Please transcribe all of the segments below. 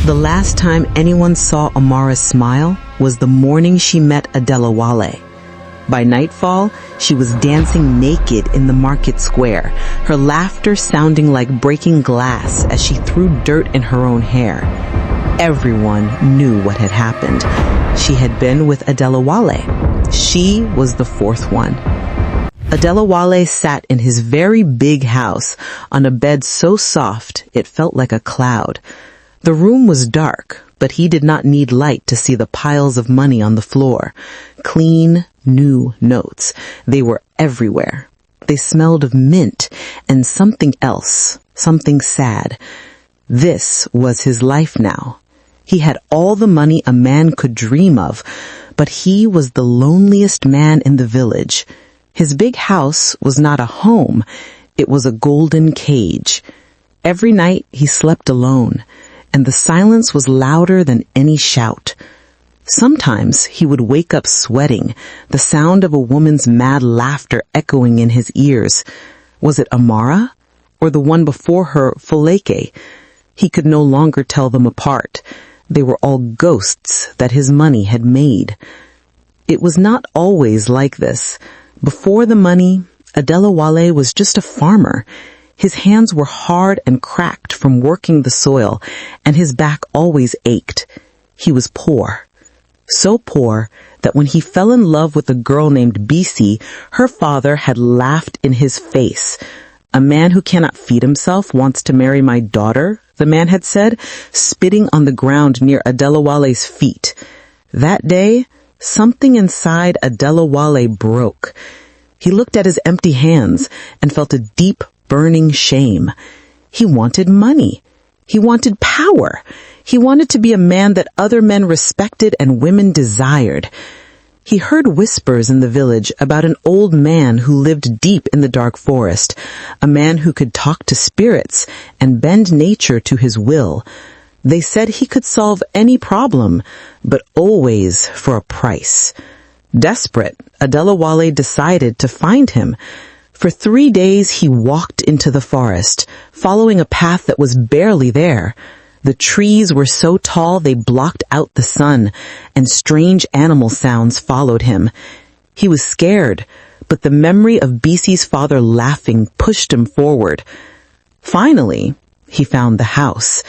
The last time anyone saw Amara smile was the morning she met Adelawale. By nightfall, she was dancing naked in the market square, her laughter sounding like breaking glass as she threw dirt in her own hair. Everyone knew what had happened. She had been with Adelawale. She was the fourth one. Adelawale sat in his very big house on a bed so soft it felt like a cloud. The room was dark, but he did not need light to see the piles of money on the floor. Clean, new notes. They were everywhere. They smelled of mint and something else, something sad. This was his life now. He had all the money a man could dream of, but he was the loneliest man in the village. His big house was not a home. It was a golden cage. Every night he slept alone, and the silence was louder than any shout. Sometimes he would wake up sweating, the sound of a woman's mad laughter echoing in his ears. Was it Amara? Or the one before her, Folake? He could no longer tell them apart. They were all ghosts that his money had made. It was not always like this. Before the money, Adelawale was just a farmer. His hands were hard and cracked from working the soil, and his back always ached. He was poor. So poor that when he fell in love with a girl named Bisi, her father had laughed in his face. "A man who cannot feed himself wants to marry my daughter," the man had said, spitting on the ground near Adelawale's feet. That day, something inside Adelawale broke. He looked at his empty hands and felt a deep, burning shame. He wanted money. He wanted power. He wanted to be a man that other men respected and women desired. He heard whispers in the village about an old man who lived deep in the dark forest, a man who could talk to spirits and bend nature to his will. They said he could solve any problem, but always for a price. Desperate, Adelawale decided to find him. For 3 days he walked into the forest, following a path that was barely there. The trees were so tall they blocked out the sun, and strange animal sounds followed him. He was scared, but the memory of Bisi's father laughing pushed him forward. Finally, he found the house.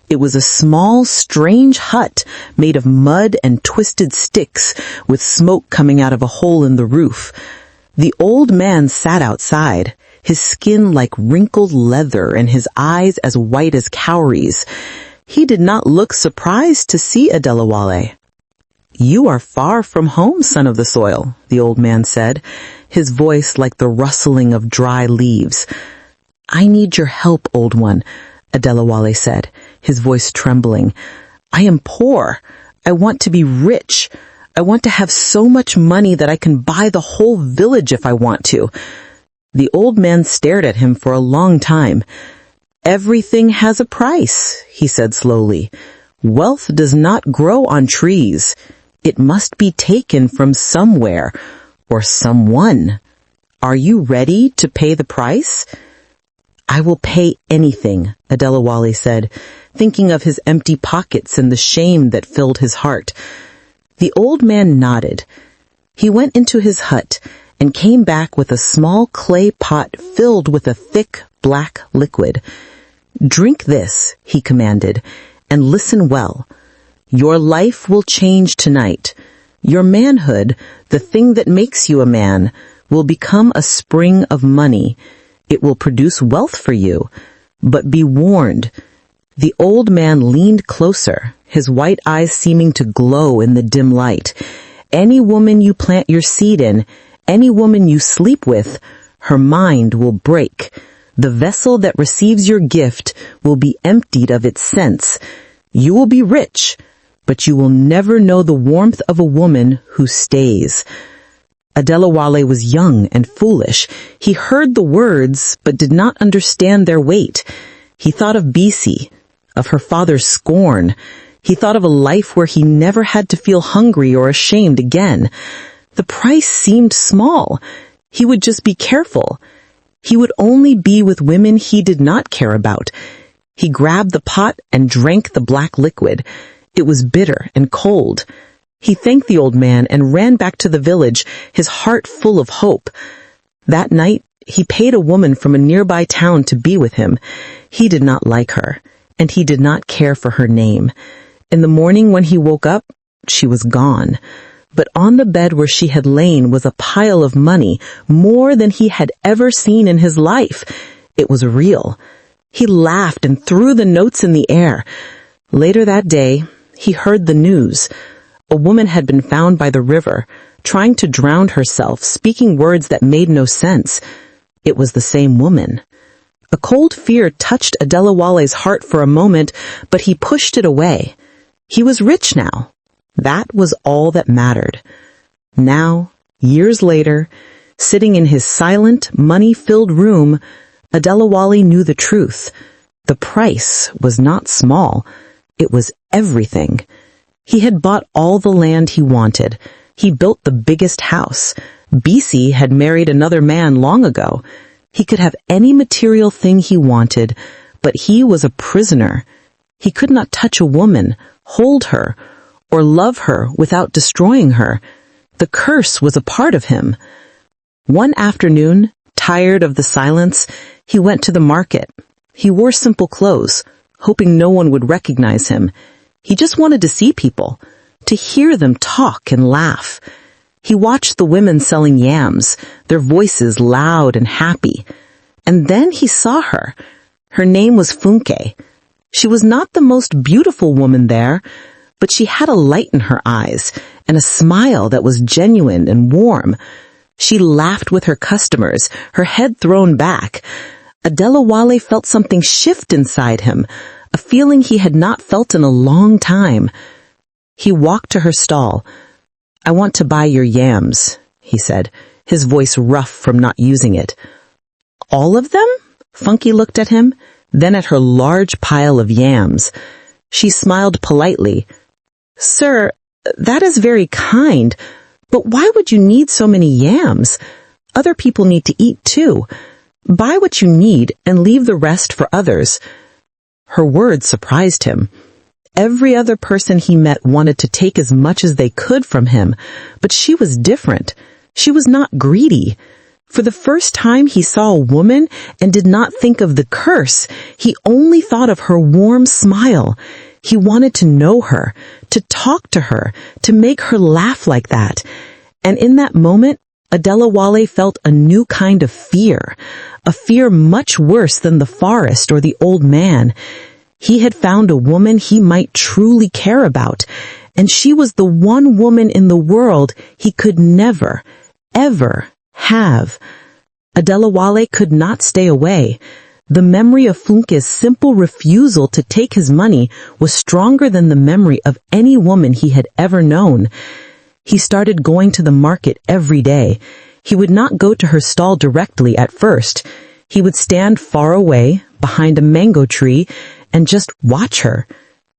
It was a small, strange hut made of mud and twisted sticks, with smoke coming out of a hole in the roof. The old man sat outside, his skin like wrinkled leather and his eyes as white as cowries. He did not look surprised to see Adelawale. "You are far from home, son of the soil," the old man said, his voice like the rustling of dry leaves. "I need your help, old one," Adelawale said, his voice trembling. "I am poor. I want to be rich. I want to have so much money that I can buy the whole village if I want to." The old man stared at him for a long time. "Everything has a price," he said slowly. "Wealth does not grow on trees. It must be taken from somewhere or someone. Are you ready to pay the price?" "I will pay anything," Adelawale said, thinking of his empty pockets and the shame that filled his heart. The old man nodded. He went into his hut and came back with a small clay pot filled with a thick, black liquid. "Drink this," he commanded, "and listen well. Your life will change tonight. Your manhood, the thing that makes you a man, will become a spring of money. It will produce wealth for you. But be warned." The old man leaned closer, his white eyes seeming to glow in the dim light. "Any woman you plant your seed in, any woman you sleep with, her mind will break. The vessel that receives your gift will be emptied of its sense. You will be rich, but you will never know the warmth of a woman who stays." Adelawale was young and foolish. He heard the words, but did not understand their weight. He thought of Bisi, of her father's scorn. He thought of a life where he never had to feel hungry or ashamed again. The price seemed small. He would just be careful. He would only be with women he did not care about. He grabbed the pot and drank the black liquid. It was bitter and cold. He thanked the old man and ran back to the village, his heart full of hope. That night, he paid a woman from a nearby town to be with him. He did not like her, and he did not care for her name. In the morning when he woke up, she was gone. But on the bed where she had lain was a pile of money, more than he had ever seen in his life. It was real. He laughed and threw the notes in the air. Later that day, he heard the news. A woman had been found by the river, trying to drown herself, speaking words that made no sense. It was the same woman. A cold fear touched Adelawale's heart for a moment, but he pushed it away. He was rich now. That was all that mattered. Now, years later, sitting in his silent, money-filled room, Adelawale knew the truth. The price was not small. It was everything. He had bought all the land he wanted. He built the biggest house. Bisi had married another man long ago. He could have any material thing he wanted, but he was a prisoner. He could not touch a woman, hold her, or love her without destroying her. The curse was a part of him. One afternoon, tired of the silence, he went to the market. He wore simple clothes, hoping no one would recognize him. He just wanted to see people, to hear them talk and laugh. He watched the women selling yams, their voices loud and happy. And then he saw her. Her name was Funke. She was not the most beautiful woman there, but she had a light in her eyes and a smile that was genuine and warm. She laughed with her customers, her head thrown back. Adelawale felt something shift inside him, a feeling he had not felt in a long time. He walked to her stall. "I want to buy your yams," he said, his voice rough from not using it. "All of them?" Funky looked at him, then at her large pile of yams. She smiled politely. "Sir, that is very kind, but why would you need so many yams? Other people need to eat too. Buy what you need and leave the rest for others." Her words surprised him. Every other person he met wanted to take as much as they could from him, but she was different. She was not greedy. For the first time he saw a woman and did not think of the curse. He only thought of her warm smile. He wanted to know her, to talk to her, to make her laugh like that. And in that moment, Adelawale felt a new kind of fear, a fear much worse than the forest or the old man. He had found a woman he might truly care about, and she was the one woman in the world he could never, ever have. Adelawale could not stay away. The memory of Funke's simple refusal to take his money was stronger than the memory of any woman he had ever known. He started going to the market every day. He would not go to her stall directly at first. He would stand far away, behind a mango tree, and just watch her.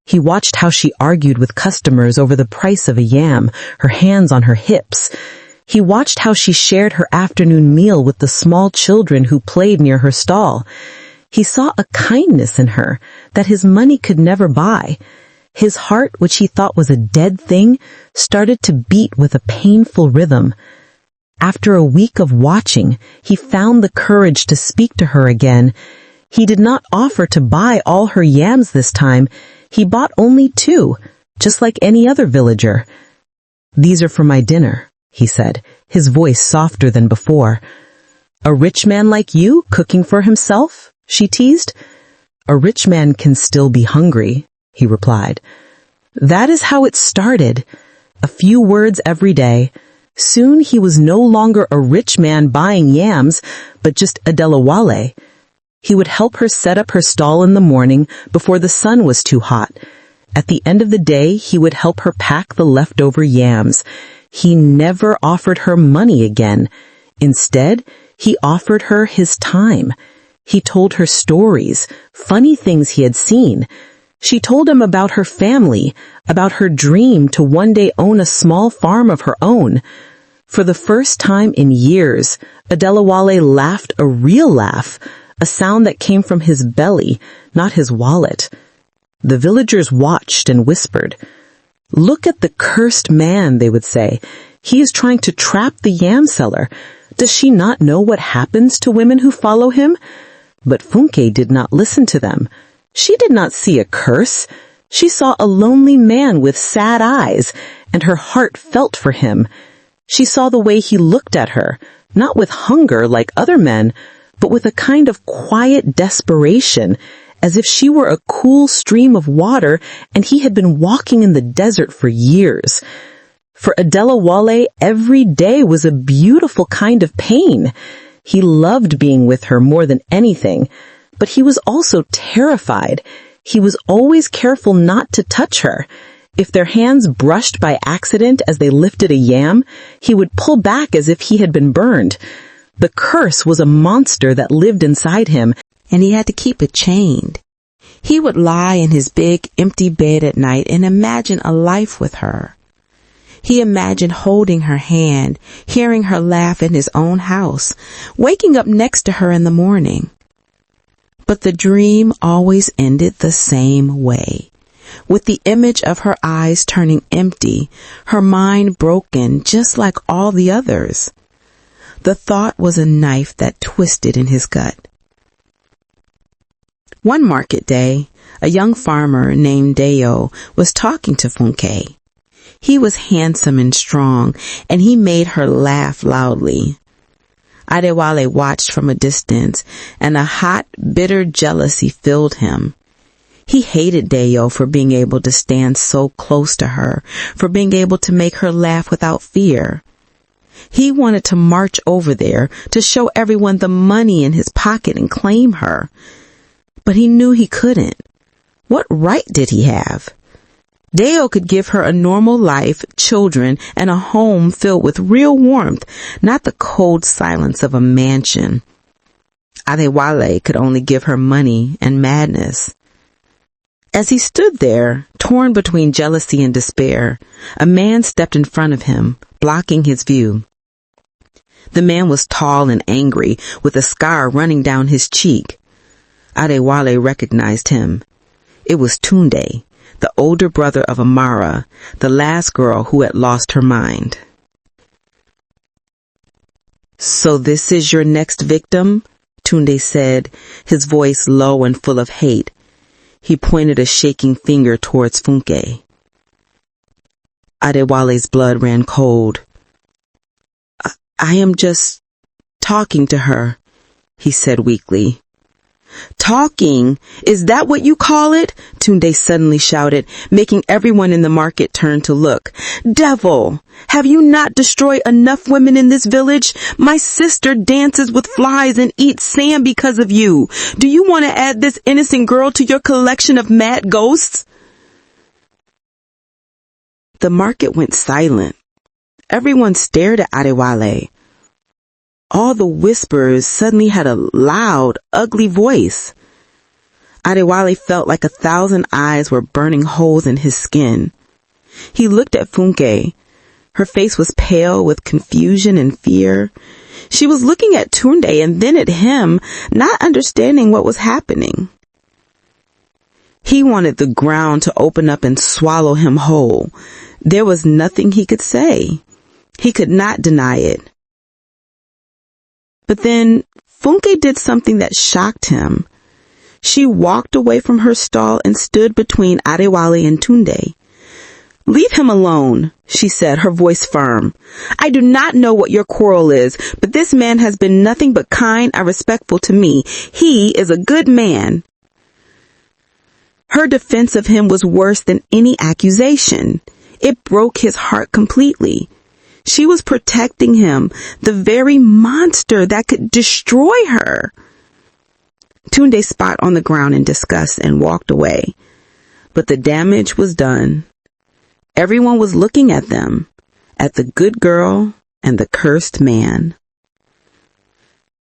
He watched how she argued with customers over the price of a yam, her hands on her hips. He watched how she shared her afternoon meal with the small children who played near her stall. He saw a kindness in her that his money could never buy. His heart, which he thought was a dead thing, started to beat with a painful rhythm. After a week of watching, he found the courage to speak to her again. He did not offer to buy all her yams this time. He bought only 2, just like any other villager. "These are for my dinner," he said, his voice softer than before. "A rich man like you cooking for himself?" she teased. "A rich man can still be hungry," he replied. That is how it started. A few words every day. Soon he was no longer a rich man buying yams, but just Adelawale. He would help her set up her stall in the morning before the sun was too hot. At the end of the day, he would help her pack the leftover yams. He never offered her money again. Instead, he offered her his time. He told her stories, funny things he had seen. She told him about her family, about her dream to one day own a small farm of her own. For the first time in years, Adelawale laughed a real laugh, a sound that came from his belly, not his wallet. The villagers watched and whispered. "Look at the cursed man," they would say. "He is trying to trap the yam seller. Does she not know what happens to women who follow him?" But Funke did not listen to them. She did not see a curse. She saw a lonely man with sad eyes, and her heart felt for him. She saw the way he looked at her, not with hunger like other men, but with a kind of quiet desperation, as if she were a cool stream of water and he had been walking in the desert for years. For Adelawale, every day was a beautiful kind of pain. He loved being with her more than anything, but he was also terrified. He was always careful not to touch her. If their hands brushed by accident as they lifted a yam, he would pull back as if he had been burned. The curse was a monster that lived inside him, and he had to keep it chained. He would lie in his big, empty bed at night and imagine a life with her. He imagined holding her hand, hearing her laugh in his own house, waking up next to her in the morning. But the dream always ended the same way, with the image of her eyes turning empty, her mind broken just like all the others. The thought was a knife that twisted in his gut. One market day, a young farmer named Deo was talking to Funke. He was handsome and strong, and he made her laugh loudly. Adewale watched from a distance, and a hot, bitter jealousy filled him. He hated Deo for being able to stand so close to her, for being able to make her laugh without fear. He wanted to march over there to show everyone the money in his pocket and claim her. But he knew he couldn't. What right did he have? Deo could give her a normal life, children, and a home filled with real warmth, not the cold silence of a mansion. Adewale could only give her money and madness. As he stood there, torn between jealousy and despair, a man stepped in front of him, blocking his view. The man was tall and angry, with a scar running down his cheek. Adewale recognized him. It was Tunde, the older brother of Amara, the last girl who had lost her mind. "So this is your next victim?" Tunde said, his voice low and full of hate. He pointed a shaking finger towards Funke. Adewale's blood ran cold. I am just talking to her," he said weakly. "Talking? Is that what you call it?" Tunde suddenly shouted, making everyone in the market turn to look. "Devil! Have you not destroyed enough women in this village? My sister dances with flies and eats sand because of you. Do you want to add this innocent girl to your collection of mad ghosts?" The market went silent. Everyone stared at Adewale. All the whisperers suddenly had a loud, ugly voice. Adewale felt like 1,000 eyes were burning holes in his skin. He looked at Funke. Her face was pale with confusion and fear. She was looking at Tunde and then at him, not understanding what was happening. He wanted the ground to open up and swallow him whole. There was nothing he could say. He could not deny it. But then Funke did something that shocked him. She walked away from her stall and stood between Adewale and Tunde. "Leave him alone," she said, her voice firm. "I do not know what your quarrel is, but this man has been nothing but kind and respectful to me. He is a good man." Her defense of him was worse than any accusation. It broke his heart completely. She was protecting him, the very monster that could destroy her. Tunde spat on the ground in disgust and walked away. But the damage was done. Everyone was looking at them, at the good girl and the cursed man.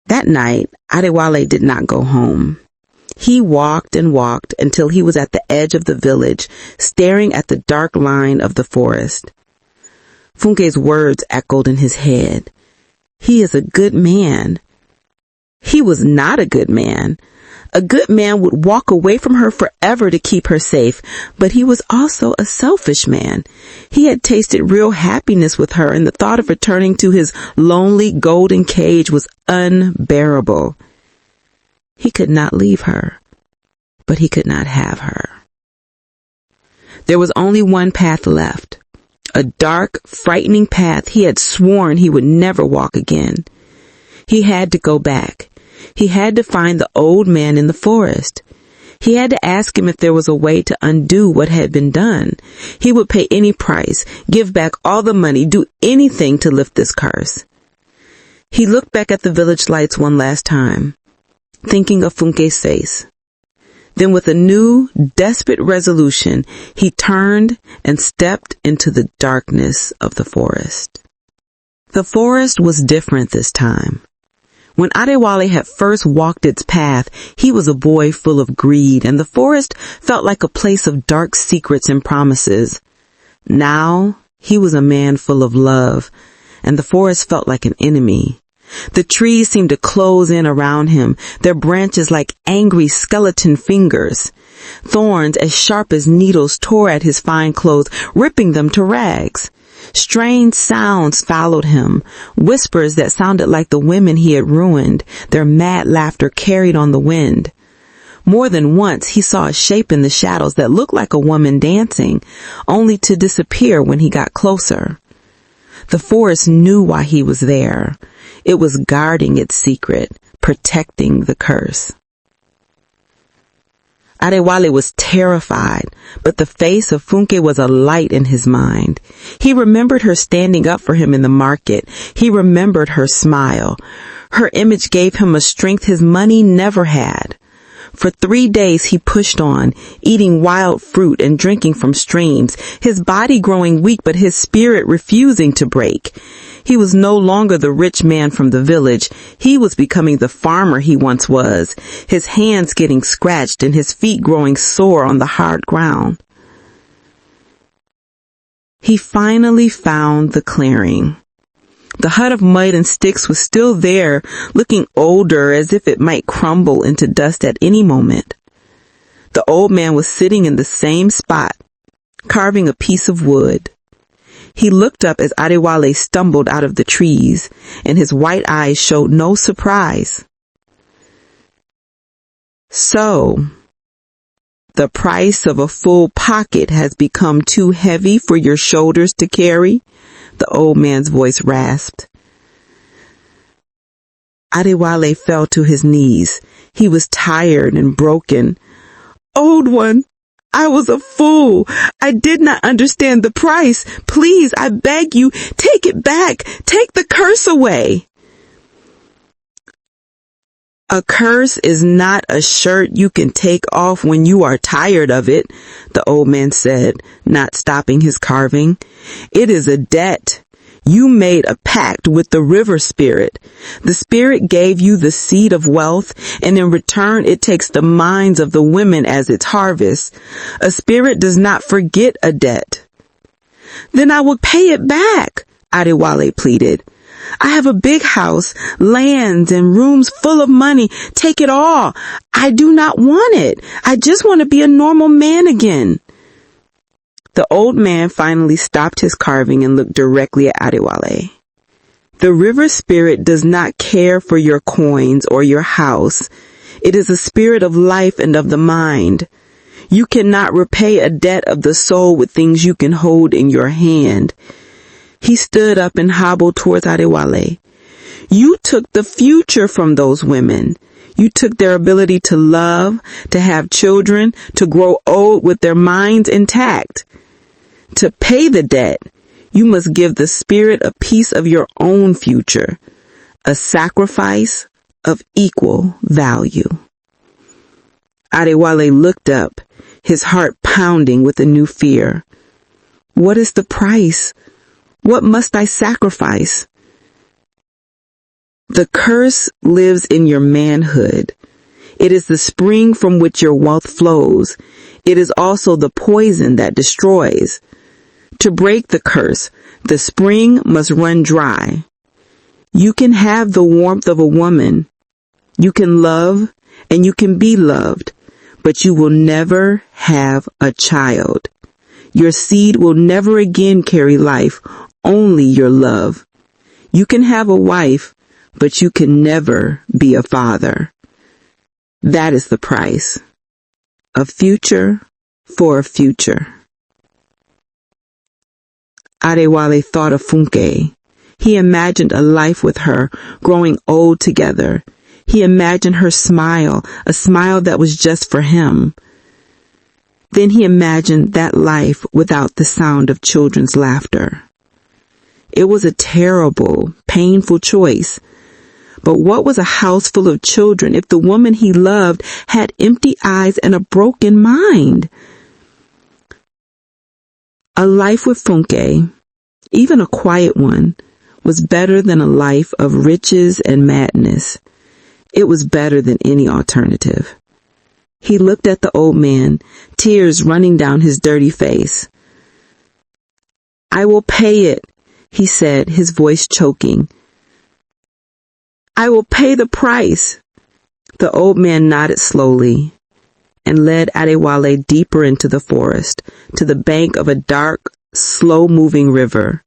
That night, Adewale did not go home. He walked and walked until he was at the edge of the village, staring at the dark line of the forest. Funke's words echoed in his head. He is a good man. He was not a good man. A good man would walk away from her forever to keep her safe, but he was also a selfish man. He had tasted real happiness with her, and the thought of returning to his lonely golden cage was unbearable. He could not leave her, but he could not have her. There was only one path left, a dark, frightening path he had sworn he would never walk again. He had to go back. He had to find the old man in the forest. He had to ask him if there was a way to undo what had been done. He would pay any price, give back all the money, do anything to lift this curse. He looked back at the village lights one last time, thinking of Funke's face. Then with a new, desperate resolution, he turned and stepped into the darkness of the forest. The forest was different this time. When Adewale had first walked its path, he was a boy full of greed, and the forest felt like a place of dark secrets and promises. Now, he was a man full of love, and the forest felt like an enemy. The trees seemed to close in around him, their branches like angry skeleton fingers. Thorns as sharp as needles tore at his fine clothes, ripping them to rags. Strange sounds followed him, whispers that sounded like the women he had ruined, their mad laughter carried on the wind. More than once he saw a shape in the shadows that looked like a woman dancing, only to disappear when he got closer. The forest knew why he was there. It was guarding its secret, protecting the curse. Adewale was terrified, but the face of Funke was a light in his mind. He remembered her standing up for him in the market. He remembered her smile. Her image gave him a strength his money never had. For 3 days he pushed on, eating wild fruit and drinking from streams, his body growing weak but his spirit refusing to break. He was no longer the rich man from the village. He was becoming the farmer he once was, his hands getting scratched and his feet growing sore on the hard ground. He finally found the clearing. The hut of mud and sticks was still there, looking older, as if it might crumble into dust at any moment. The old man was sitting in the same spot, carving a piece of wood. He looked up as Adewale stumbled out of the trees, and his white eyes showed no surprise. So, the price of a full pocket has become too heavy for your shoulders to carry? The old man's voice rasped. Adewale fell to his knees. He was tired and broken. Old one, I was a fool. I did not understand the price. Please, I beg you, take it back. Take the curse away. A curse is not a shirt you can take off when you are tired of it, the old man said, not stopping his carving. It is a debt. You made a pact with the river spirit. The spirit gave you the seed of wealth, and in return it takes the minds of the women as its harvest. A spirit does not forget a debt. Then I will pay it back, Adewale pleaded. I have a big house, lands, and rooms full of money. Take it all. I do not want it. I just want to be a normal man again. The old man finally stopped his carving and looked directly at Adewale. The river spirit does not care for your coins or your house. It is a spirit of life and of the mind. You cannot repay a debt of the soul with things you can hold in your hand. He stood up and hobbled towards Adewale. You took the future from those women. You took their ability to love, to have children, to grow old with their minds intact. To pay the debt, you must give the spirit a piece of your own future, a sacrifice of equal value. Adewale looked up, his heart pounding with a new fear. What is the price? What must I sacrifice? The curse lives in your manhood. It is the spring from which your wealth flows. It is also the poison that destroys. To break the curse, the spring must run dry. You can have the warmth of a woman. You can love and you can be loved, but you will never have a child. Your seed will never again carry life, only your love. You can have a wife, but you can never be a father. That is the price. A future for a future. Adewale thought of Funke. He imagined a life with her, growing old together. He imagined her smile, a smile that was just for him. Then he imagined that life without the sound of children's laughter. It was a terrible, painful choice. But what was a house full of children if the woman he loved had empty eyes and a broken mind? A life with Funke, even a quiet one, was better than a life of riches and madness. It was better than any alternative. He looked at the old man, tears running down his dirty face. "I will pay it," he said, his voice choking. "I will pay the price." The old man nodded slowly and led Adewale deeper into the forest, to the bank of a dark, slow-moving river.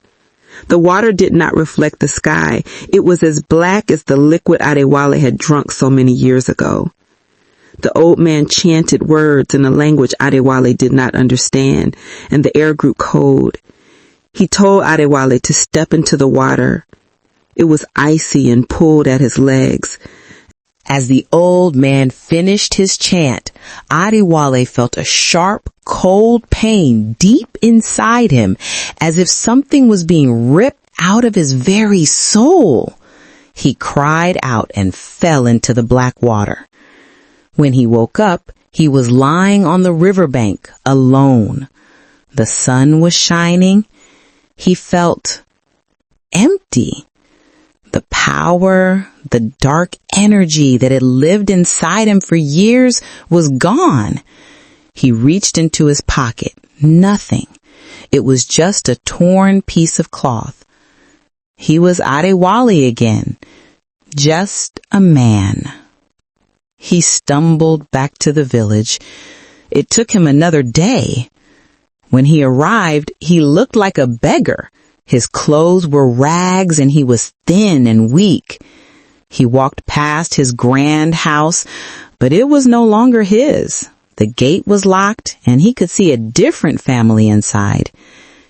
The water did not reflect the sky. It was as black as the liquid Adewale had drunk so many years ago. The old man chanted words in a language Adewale did not understand, and the air grew cold. He told Adewale to step into the water. It was icy and pulled at his legs. As the old man finished his chant, Adewale felt a sharp, cold pain deep inside him, as if something was being ripped out of his very soul. He cried out and fell into the black water. When he woke up, he was lying on the riverbank, alone. The sun was shining. He felt empty. The power, the dark energy that had lived inside him for years was gone. He reached into his pocket. Nothing. It was just a torn piece of cloth. He was Adewale again. Just a man. He stumbled back to the village. It took him another day. When he arrived, he looked like a beggar. His clothes were rags and he was thin and weak. He walked past his grand house, but it was no longer his. The gate was locked and he could see a different family inside.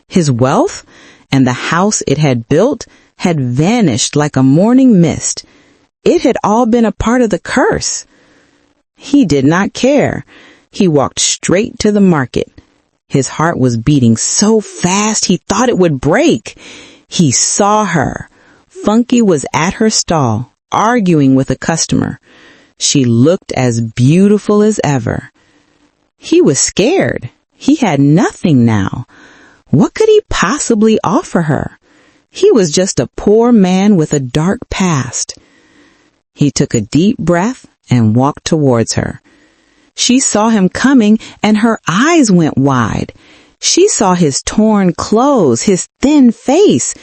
His wealth and the house it had built had vanished like a morning mist. It had all been a part of the curse. He did not care. He walked straight to the market. His heart was beating so fast he thought it would break. He saw her. Funky was at her stall, arguing with a customer. She looked as beautiful as ever. He was scared. He had nothing now. What could he possibly offer her? He was just a poor man with a dark past. He took a deep breath and walked towards her. She saw him coming and her eyes went wide. She saw his torn clothes, his thin face.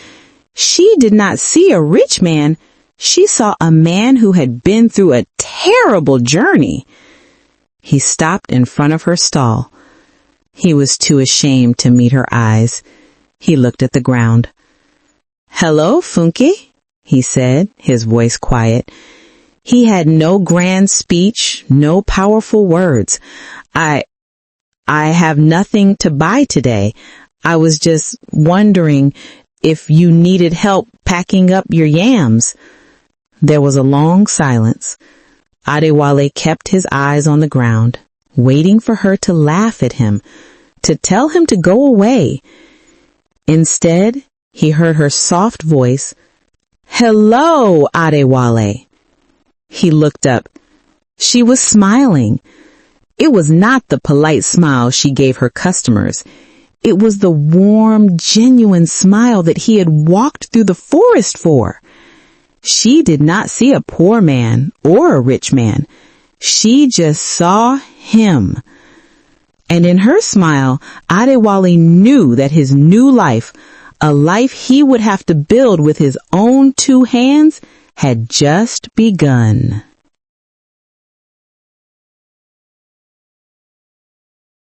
She did not see a rich man. She saw a man who had been through a terrible journey. He stopped in front of her stall. He was too ashamed to meet her eyes. He looked at the ground. "Hello, Funke," he said, his voice quiet. He had no grand speech, no powerful words. I have nothing to buy today. I was just wondering if you needed help packing up your yams." There was a long silence. Adewale kept his eyes on the ground, waiting for her to laugh at him, to tell him to go away. Instead, he heard her soft voice, "Hello, Adewale." He looked up. She was smiling. It was not the polite smile she gave her customers. It was the warm, genuine smile that he had walked through the forest for. She did not see a poor man or a rich man. She just saw him. And in her smile, Adewale knew that his new life, a life he would have to build with his own two hands, had just begun.